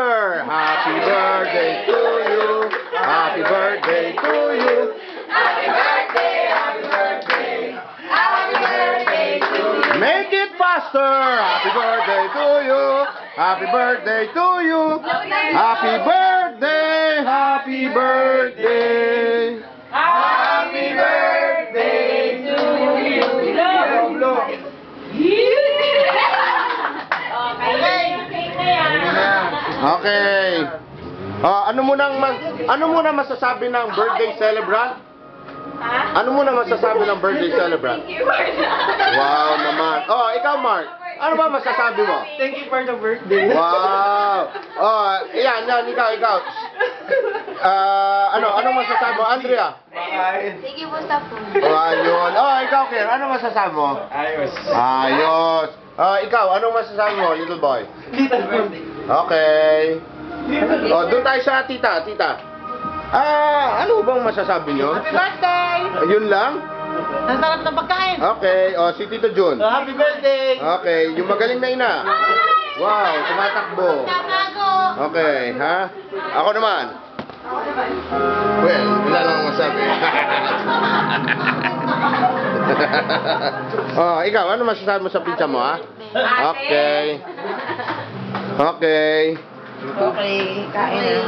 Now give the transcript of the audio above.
Faster! Happy birthday to you. Happy birthday to you. Happy birthday, happy birthday, happy birthday to you. Make it faster! Happy birthday to you. Happy birthday to you. Happy birthday. Happy birthday. Happy birthday to you. Okay. Ano muna masasabi ng birthday celebrant? Ano muna masasabi ng birthday celebrant? Wow naman. Oh, ikaw Mark. Ano ba masasabi mo? Thank you for the birthday. Wow. Oh, yan, ikaw. Ano masasabi mo, Andrea? Bye. Sige po sa po. Oh, ayun. Oh, ikaw, Ken. Ano masasabi mo? Ayos. Ayos. Ikaw, anong masasabi mo, little boy? Tita's birthday. Okay. Oh, doon tayo sa tita. Ano bang masasabi nyo? Happy birthday! Ayun lang? Ang sarap ng pagkain. Okay. Oh, si Tito Jun. Happy birthday! Okay. Yung magaling na ina. Wow, tumatakbo. Okay, ha? Ako naman. Well, wala lang masabi. Oh, ikaw, ano masasabi mo sa pizza mo, ha? Okay. Okay. Okay, kain na.